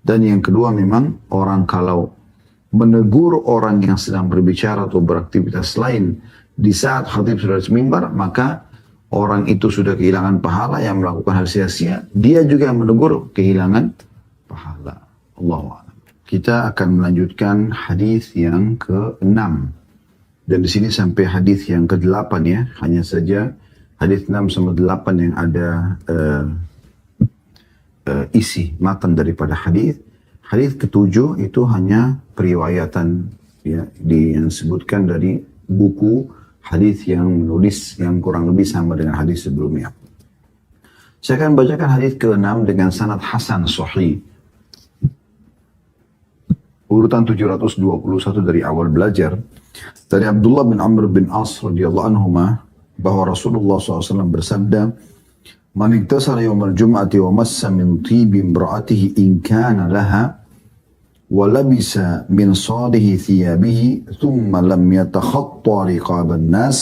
Dan yang kedua memang orang kalau menegur orang yang sedang berbicara atau beraktivitas lain di saat khatib sudah di mimbar, maka orang itu sudah kehilangan pahala yang melakukan hal sia-sia. Dia juga yang menegur kehilangan pahala. Allahu a'lam. Kita akan melanjutkan hadis yang ke-6. Dan di sini sampai hadis yang ke-8 ya. Hanya saja hadis 6 sama 8 yang ada isi matan daripada hadis. Hadis ke-7 itu hanya periwayatan ya, yang disebutkan dari buku hadis yang menulis yang kurang lebih sama dengan hadis sebelumnya. Saya akan bacakan hadis ke-6 dengan sanad hasan sahih. Urutan 721 dari awal belajar. Dari Abdullah bin Amr bin As radhiyallahu anhuma bahwa Rasulullah SAW bersabda, "Man iktasara yawmal jum'ati wa massa min tibi imra'atihi in kana laha ولبس من صاله ثيابه ثم لم يتخطى رقاب الناس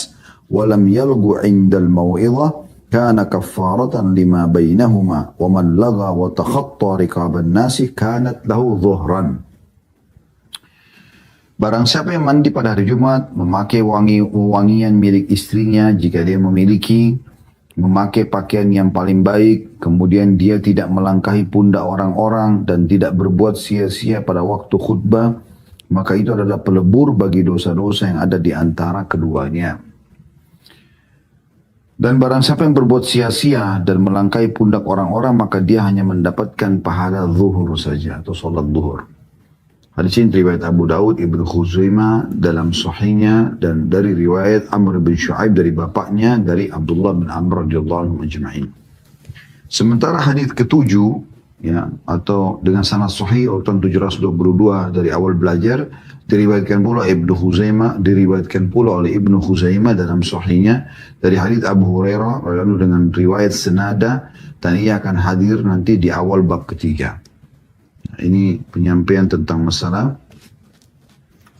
ولم يلغ عند الموعظة كان كفارة لما بينهما ومن لغى وتخطى رقاب الناس كانت له ظهرا." Barang siapa yang mandi pada hari Jumat, memakai wangian milik istrinya jika dia memiliki, memakai pakaian yang paling baik, kemudian dia tidak melangkahi pundak orang-orang dan tidak berbuat sia-sia pada waktu khutbah, maka itu adalah pelebur bagi dosa-dosa yang ada di antara keduanya. Dan barang siapa yang berbuat sia-sia dan melangkahi pundak orang-orang, maka dia hanya mendapatkan pahala zuhur saja atau salat zuhur. Hadis ini riwayat Abu Daud, Ibnu Khuzaimah dalam sahihnya, dan dari riwayat Amr bin Shu'aib dari bapaknya dari Abdullah bin Amr radhiyallahu anhu ajma'in. Sementara hadis ke-7 ya, atau dengan sanad sahih urutan 722 dari awal belajar diriwayatkan pula oleh Ibnu Khuzaimah dalam sahihnya dari hadis Abu Hurairah lalu dengan riwayat senada, dan ia akan hadir nanti di awal bab ketiga. Ini penyampaian tentang masalah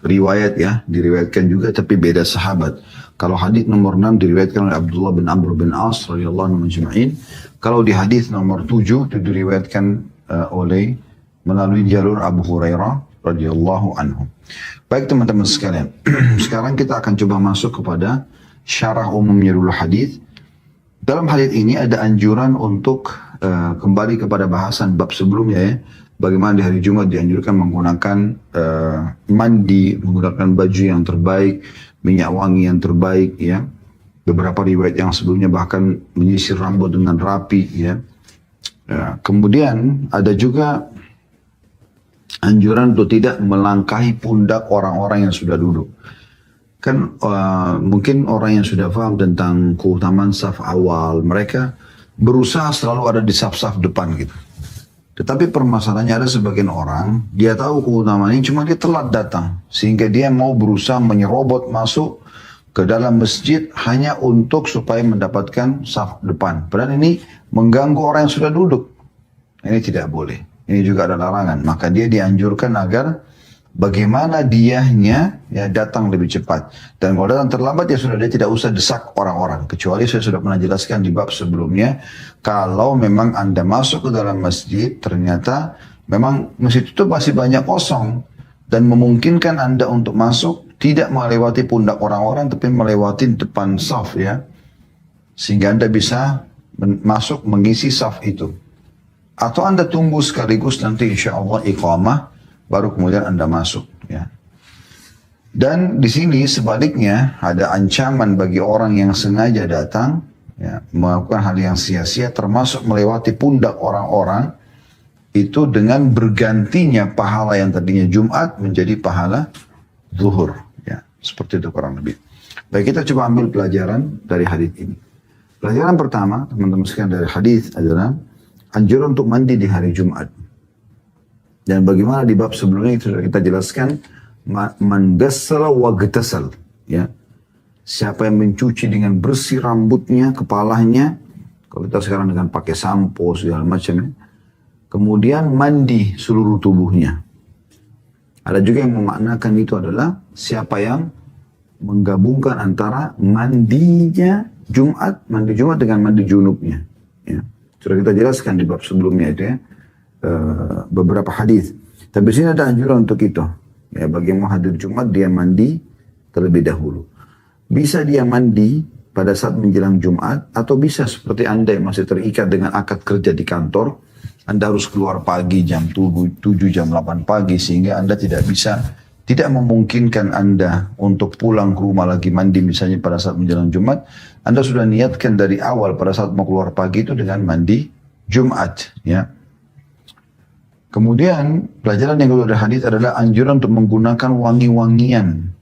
riwayat ya, diriwayatkan juga tapi beda sahabat. Kalau hadis nomor 6 diriwayatkan oleh Abdullah bin Amr bin As radhiyallahu anhu majma'in. Kalau di hadis nomor 7 itu diriwayatkan oleh melalui jalur Abu Hurairah radhiyallahu anhu. Baik teman-teman sekalian, sekarang kita akan coba masuk kepada syarah umumnya dulu hadis. Dalam hadis ini ada anjuran untuk kembali kepada bahasan bab sebelumnya ya. Bagaimana di hari Jumat dianjurkan menggunakan mandi, menggunakan baju yang terbaik, minyak wangi yang terbaik ya. Beberapa riwayat yang sebelumnya bahkan menyisir rambut dengan rapi ya. Kemudian ada juga anjuran untuk tidak melangkahi pundak orang-orang yang sudah duduk. Kan mungkin orang yang sudah paham tentang keutamaan saf awal, mereka berusaha selalu ada di saf-saf depan gitu. Tetapi permasalahannya ada sebagian orang, dia tahu keutamaannya, cuma dia telat datang. Sehingga dia mau berusaha menyerobot masuk ke dalam masjid hanya untuk supaya mendapatkan saf depan. Padahal ini mengganggu orang yang sudah duduk. Ini tidak boleh. Ini juga ada larangan. Maka dia dianjurkan agar bagaimana dianya ya datang lebih cepat. Dan kalau datang terlambat ya sudah, dia tidak usah desak orang-orang. Kecuali saya sudah pernah jelaskan di bab sebelumnya, kalau memang Anda masuk ke dalam masjid, ternyata memang masjid itu masih banyak kosong. Dan memungkinkan Anda untuk masuk, tidak melewati pundak orang-orang, tapi melewati depan saf ya. Sehingga Anda bisa masuk mengisi saf itu. Atau Anda tunggu sekaligus nanti insya Allah iqamah, baru kemudian Anda masuk ya. Dan di sini sebaliknya ada ancaman bagi orang yang sengaja datang ya, melakukan hal yang sia-sia, termasuk melewati pundak orang-orang, itu dengan bergantinya pahala yang tadinya Jumat menjadi pahala zuhur ya. Seperti itu kurang lebih. Baik, kita coba ambil pelajaran dari hadis ini. Pelajaran pertama teman-teman sekalian dari hadis adalah anjuran untuk mandi di hari Jumat. Dan bagaimana di bab sebelumnya itu sudah kita jelaskan, man gassala wa gtasal ya. Siapa yang mencuci dengan bersih rambutnya, kepalanya, kalau kita sekarang dengan pakai sampo segala macam ya. Kemudian mandi seluruh tubuhnya. Ada juga yang memaknakan itu adalah siapa yang menggabungkan antara mandinya Jumat, mandi Jumat dengan mandi junubnya ya. Sudah kita jelaskan di bab sebelumnya itu ya. Beberapa hadis. Tapi di sini ada anjuran untuk itu. Ya, bagi yang mau hadir Jumat dia mandi terlebih dahulu. Bisa dia mandi pada saat menjelang Jumat, atau bisa seperti Anda yang masih terikat dengan akad kerja di kantor, Anda harus keluar pagi jam 7 jam 8 pagi sehingga Anda tidak memungkinkan Anda untuk pulang ke rumah lagi mandi misalnya pada saat menjelang Jumat. Anda sudah niatkan dari awal pada saat mau keluar pagi itu dengan mandi Jumat ya. Kemudian pelajaran yang kedua dari hadis adalah anjuran untuk menggunakan wangi-wangian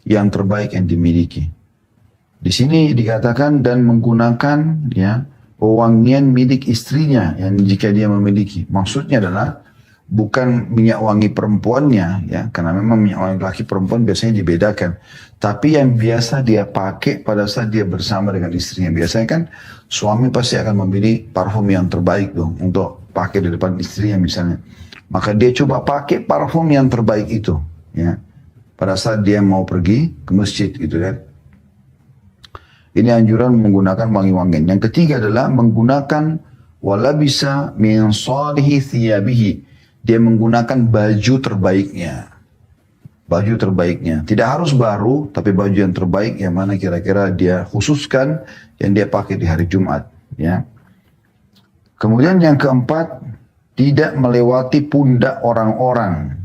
yang terbaik yang dimiliki. Di sini dikatakan dan menggunakan ya wangian milik istrinya yang jika dia memiliki. Maksudnya adalah bukan minyak wangi perempuannya ya, karena memang minyak wangi laki perempuan biasanya dibedakan. Tapi yang biasa dia pakai pada saat dia bersama dengan istrinya. Biasanya kan suami pasti akan memilih parfum yang terbaik dong untuk pakai di depan istrinya misalnya. Maka dia coba pakai parfum yang terbaik itu ya pada saat dia mau pergi ke masjid gitu kan. Ini anjuran menggunakan wangi-wangian. Yang ketiga adalah menggunakan walabisa min salihi thiyabihi. Dia menggunakan baju terbaiknya. Baju terbaiknya. Tidak harus baru, tapi baju yang terbaik yang mana kira-kira dia khususkan yang dia pakai di hari Jumat ya. Kemudian yang keempat, tidak melewati pundak orang-orang.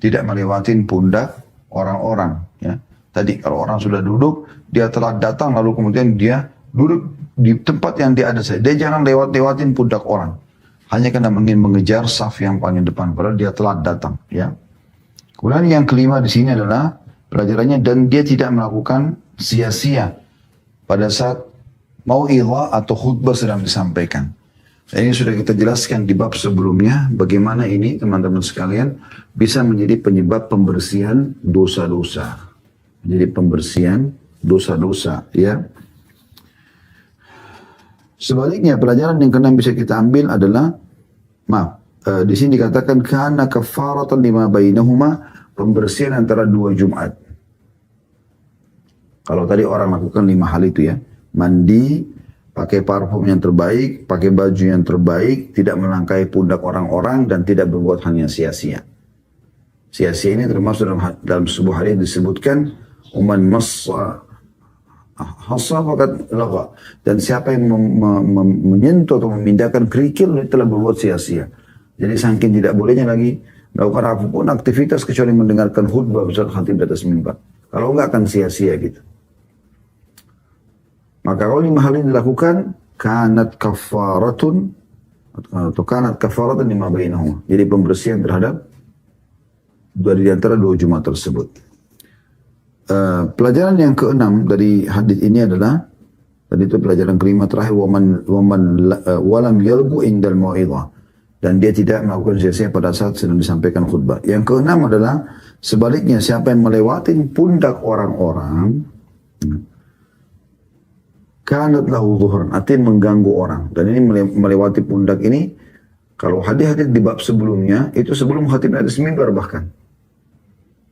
Tidak melewati pundak orang-orang. Ya. Tadi kalau orang sudah duduk, dia telah datang lalu kemudian dia duduk di tempat yang dia ada saja. Dia jangan lewatin pundak orang. Hanya karena ingin mengejar saf yang paling depan, padahal dia telah datang. Ya. Kemudian yang kelima di sini adalah pelajarannya, dan dia tidak melakukan sia-sia pada saat mau'izah atau khutbah sedang disampaikan. Ini sudah kita jelaskan di bab sebelumnya, bagaimana ini teman-teman sekalian bisa menjadi penyebab pembersihan dosa-dosa. Jadi pembersihan dosa-dosa ya. Sebaliknya pelajaran yang keenam bisa kita ambil adalah di sini dikatakan kana kafaratan lima bainahuma, pembersihan antara dua Jumat. Kalau tadi orang lakukan 5 hal itu ya, mandi, pakai parfum yang terbaik, pakai baju yang terbaik, tidak melangkahi pundak orang-orang, dan tidak berbuat hal yang sia-sia. Sia-sia ini termasuk dalam sebuah hadis disebutkan, "Uman massa hasa faqad lagha." Dan siapa yang menyentuh atau memindahkan kerikil, dia telah berbuat sia-sia. Jadi saking tidak bolehnya lagi melakukan apapun aktivitas kecuali mendengarkan khutbah besar khatib di atas mimbar. Kalau enggak akan sia-sia gitu. Maka kalau 5 hal ini dilakukan, kanat kafaratun lima bainahuma. Jadi pembersihan terhadap dari antara 2 Jumat tersebut. Pelajaran yang keenam dari hadis ini adalah, tadi itu pelajaran kelima terakhir, walam yalgu indal mau'idhah, dan dia tidak melakukan sia-sia pada saat sedang disampaikan khutbah. Yang keenam adalah sebaliknya, siapa yang melewatin pundak orang-orang, kanat lahu zuhran, artinya mengganggu orang. Dan ini melewati pundak ini, kalau hadis-hadis di bab sebelumnya, itu sebelum khatib atas mimbar bahkan.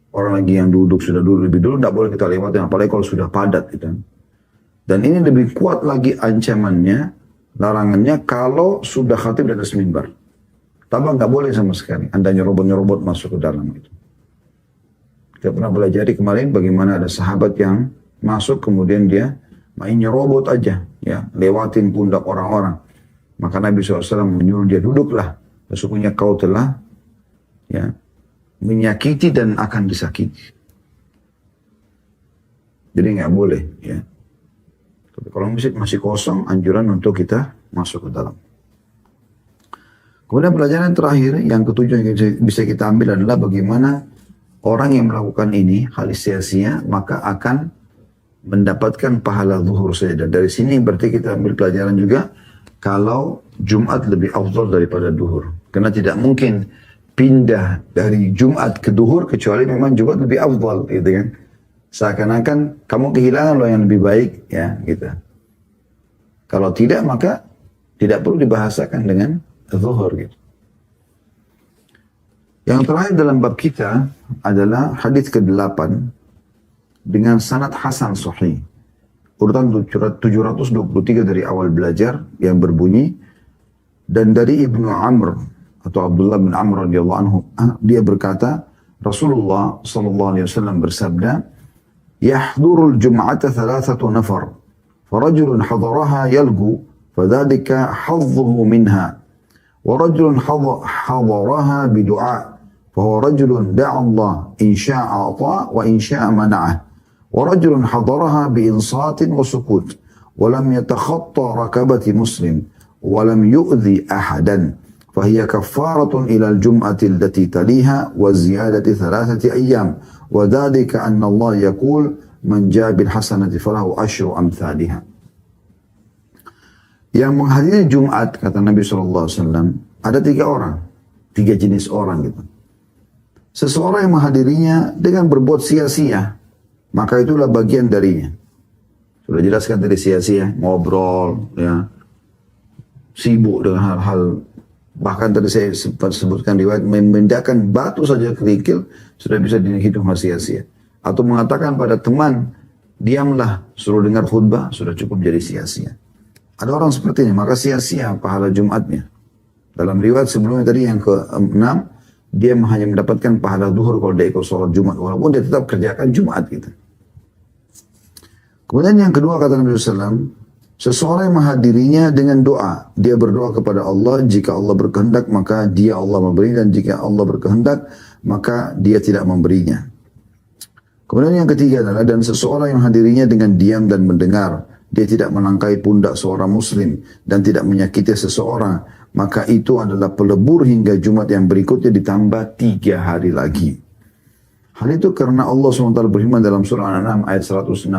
Orang lagi yang duduk, sudah duduk lebih dulu, tidak boleh kita lewatin, apalagi kalau sudah padat gitu. Dan ini lebih kuat lagi ancamannya, larangannya kalau sudah khatib di atas mimbar. Tambah nggak boleh sama sekali, Anda nyerobot-nyerobot masuk ke dalam itu. Kita pernah belajar kemarin bagaimana ada sahabat yang masuk, kemudian dia main nyerobot aja, ya, lewatin pundak orang-orang. Maka Nabi SAW menyuruh dia, duduklah, sesungguhnya kau telah, ya, menyakiti dan akan disakiti. Jadi nggak boleh, ya. Tapi kalau masih kosong, anjuran untuk kita masuk ke dalam. Kemudian pelajaran terakhir, yang ketujuh yang bisa kita ambil adalah bagaimana orang yang melakukan ini, hal sia-sia, maka akan mendapatkan pahala zuhur saja. Dan dari sini berarti kita ambil pelajaran juga, kalau Jumat lebih afdal daripada duhur. Karena tidak mungkin pindah dari Jumat ke duhur kecuali memang Jumat lebih afdal, gitu kan. Seakan-akan kamu kehilangan loh yang lebih baik, ya, gitu. Kalau tidak, maka tidak perlu dibahasakan dengan zuhur, gitu. Yang terakhir dalam bab kita adalah hadis ke-8 dengan sanad hasan sahih. Urutan 723 dari awal belajar yang berbunyi, dan dari Ibnu Amr atau Abdullah bin Amr radhiyallahu anhu, dia berkata, Rasulullah sallallahu alaihi wasallam bersabda, "Yahdurul jum'ata thalathatu nafar, farajulun hadaraha yalgu, fadzalika hadzuhu minha, wa rajulun hadaraha bidu'a, fahuwa rajulun da'a Allah in syaa'a ata' wa in syaa'a mana'ah, wa rajulun hadaraha biinsatin wa sukut, wa lam yatakhatta rakabati muslim, wa lam yu'dhi ahadan, فهي كفارة إلى الجمعة التي تليها وزيادة 3 أيام وذلك أن الله يقول من جاء بالحسنة فله 10 أمثالها." Yang menghadiri Jumat, kata Nabi SAW, ada 3 orang, 3 jenis orang gitu. Seseorang yang menghadirinya dengan berbuat sia-sia, maka itulah bagian darinya. Sudah jelaskan tadi sia-sia, ngobrol, ya, sibuk dengan hal-hal. Bahkan tadi saya sempat sebutkan riwayat, memindahkan batu saja kerikil sudah bisa dihitung sia-sia. Atau mengatakan pada teman, diamlah, suruh dengar khutbah, sudah cukup jadi sia-sia. Ada orang seperti ini, maka sia-sia pahala Jumatnya. Dalam riwayat sebelumnya tadi yang ke-6, dia hanya mendapatkan pahala zuhur kalau dia ikut sholat Jumat, walaupun dia tetap kerjakan Jumat gitu. Kemudian yang kedua kata Nabi SAW, seseorang yang menghadirinya dengan doa. Dia berdoa kepada Allah, jika Allah berkehendak maka dia Allah memberi, dan jika Allah berkehendak maka dia tidak memberinya. Kemudian yang ketiga adalah, dan seseorang yang menghadirinya dengan diam dan mendengar. Dia tidak melangkahi pundak seorang muslim dan tidak menyakiti seseorang. Maka itu adalah pelebur hingga Jumat yang berikutnya ditambah 3 hari lagi. Hal itu karena Allah SWT berfirman dalam surah Al-An'am ayat 160,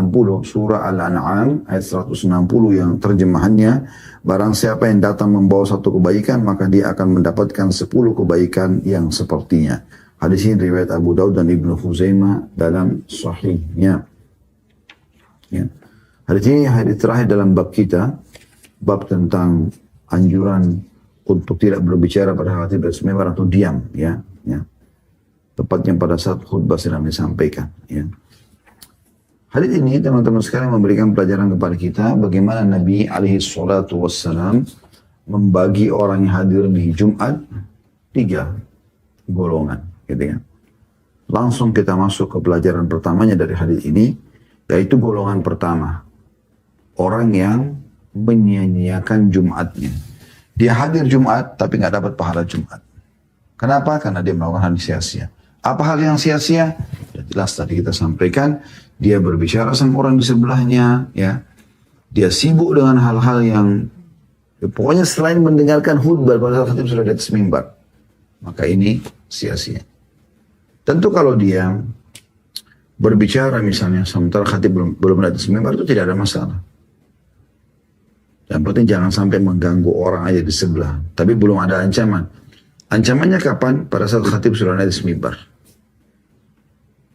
surah Al-An'am ayat 160 yang terjemahannya, barang siapa yang datang membawa 1 kebaikan, maka dia akan mendapatkan 10 kebaikan yang sepertinya. Hadis ini riwayat Abu Daud dan Ibnu Khuzaimah dalam sahihnya. Ya. Hadis ini hadis terakhir dalam bab kita, bab tentang anjuran untuk tidak berbicara pada khatib mimbar atau diam, ya, ya. Tepatnya pada saat khutbah sedang disampaikan. Ya. Hadits ini teman-teman sekalian memberikan pelajaran kepada kita bagaimana Nabi alaihi salatu wassalam membagi orang yang hadir di Jumat 3 golongan, gitu ya. Langsung kita masuk ke pelajaran pertamanya dari hadits ini, yaitu golongan pertama, orang yang menyia-nyiakan Jumatnya. Dia hadir Jumat tapi nggak dapat pahala Jumat. Kenapa? Karena dia melakukan hal sia-sia. Apa hal yang sia-sia? Sudah jelas tadi kita sampaikan, dia berbicara sama orang di sebelahnya, ya. Dia sibuk dengan hal-hal yang, ya, pokoknya selain mendengarkan khutbah pada saat khatib sudah di atas mimbar, maka ini sia-sia. Tentu kalau dia berbicara misalnya sementara khatib belum di atas mimbar itu tidak ada masalah. Yang penting jangan sampai mengganggu orang aja di sebelah. Tapi belum ada ancaman. Ancamannya kapan? Pada saat khatib sudah di atas mimbar.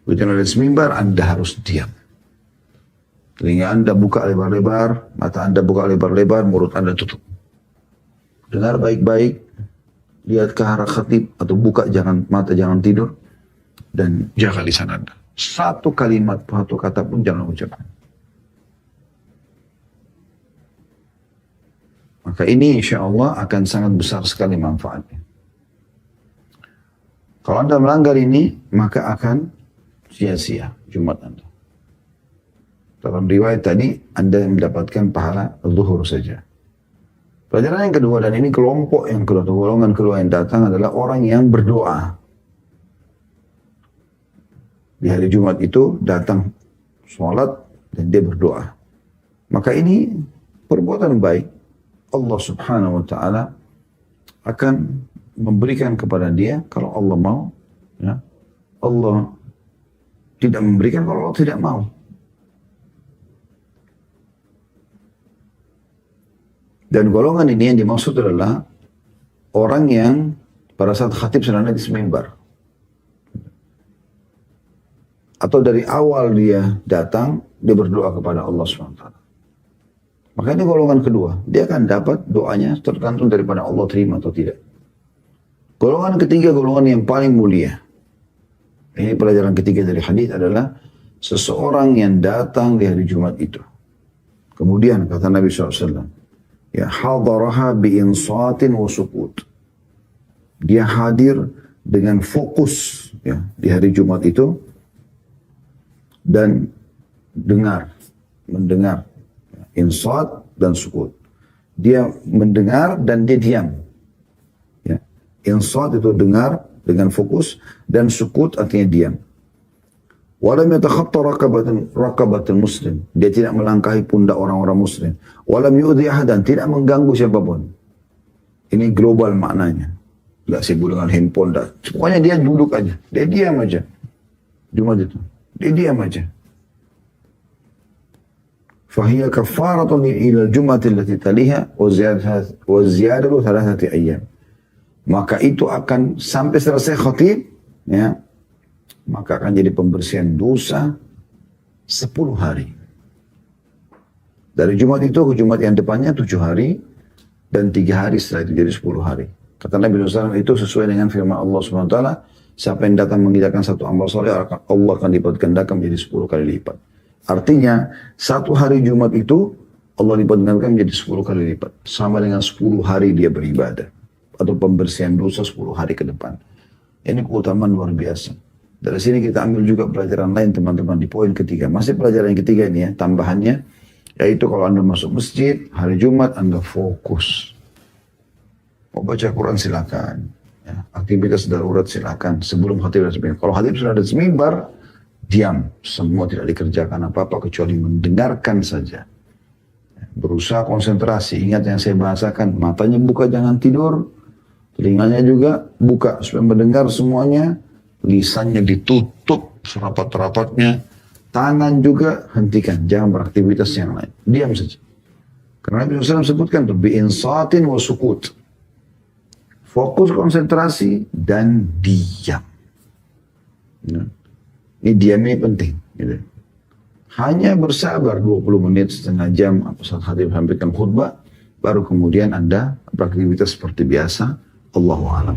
Begitu di atas mimbar, Anda harus diam. Telinga Anda buka lebar-lebar, mata Anda buka lebar-lebar, mulut Anda tutup. Dengar baik-baik, lihat ke arah khatib, atau buka mata jangan tidur, dan jaga lisan Anda. Satu kalimat, satu kata pun jangan ucapkan. Maka ini insya Allah akan sangat besar sekali manfaatnya. Kalau Anda melanggar ini, maka akan sia-sia Jumat Anda. Dalam riwayat tadi, Anda mendapatkan pahala zuhur saja. Pelajaran yang kedua, dan ini kelompok yang kedua, golongan kedua yang datang adalah orang yang berdoa. Di hari Jumat itu datang sholat dan dia berdoa. Maka ini perbuatan baik. Allah subhanahu wa ta'ala akan memberikan kepada dia kalau Allah mau. Ya. Allah tidak memberikan kalau Allah tidak mau. Dan golongan ini yang dimaksud adalah orang yang pada saat khatib sedang di mimbar. Atau dari awal dia datang, dia berdoa kepada Allah SWT. Maka ini golongan kedua. Dia akan dapat doanya tergantung daripada Allah terima atau tidak. Golongan ketiga, golongan yang paling mulia. Ini pelajaran ketiga dari hadis adalah seseorang yang datang di hari Jumat itu. Kemudian kata Nabi SAW, ya hadaraha bi'insatin wa sukut. Dia hadir dengan fokus, ya, di hari Jumat itu dan mendengar, insat dan sukut. Dia mendengar dan dia diam. Ya. Insat itu dengar dengan fokus dan sukut artinya diam. Walam yatakhatta raqabatul muslim. Dia tidak melangkahi pundak orang-orang muslim. Walam yu'dhi ahadan, tidak mengganggu siapapun. Ini global maknanya. Tidak sibuk dengan handphone. Pokoknya dia duduk aja. Dia diam aja. Jumat itu. Dia diam aja. Fahiyya kafaratun ila al-jum'ati allati taliha wa ziyadatu 3 ayyam. Maka itu akan sampai selesai khatib, ya, maka akan jadi pembersihan dosa 10 hari. Dari Jumat itu ke Jumat yang depannya 7 hari, dan 3 hari setelah itu jadi 10 hari. Kata Nabi SAW itu sesuai dengan firman Allah SWT, siapa yang datang mengerjakan satu amal soleh, Allah akan lipat gandakan menjadi 10 kali lipat. Artinya, satu hari Jumat itu, Allah lipat gandakan menjadi 10 kali lipat. Sama dengan 10 hari dia beribadah. Atau pembersihan dosa 10 hari ke depan. Ini keutamaan luar biasa. Dari sini kita ambil juga pelajaran lain teman-teman di poin ketiga. Masih pelajaran yang ketiga ini ya, tambahannya. Yaitu kalau Anda masuk masjid, hari Jumat Anda fokus. Mau baca Quran silakan. Ya, aktivitas darurat silakan. Sebelum khatib dan sebagainya. Kalau khatib sudah ada semimbar, diam. Semua tidak dikerjakan apa-apa kecuali mendengarkan saja. Berusaha konsentrasi. Ingat yang saya bahasakan. Matanya buka jangan tidur. Telinganya juga buka supaya mendengar semuanya. Lisannya ditutup serapat-rapatnya. Tangan juga hentikan. Jangan beraktivitas yang lain. Diam saja. Karena Nabi SAW sebutkan tuh. Bi'insatin wa sukut. Fokus konsentrasi dan diam. Ya. Ini diam ini penting. Gitu. Hanya bersabar 20 menit, setengah jam. Saat khatib sampaikan khutbah. Baru kemudian Anda beraktivitas seperti biasa. Allahu a'lam.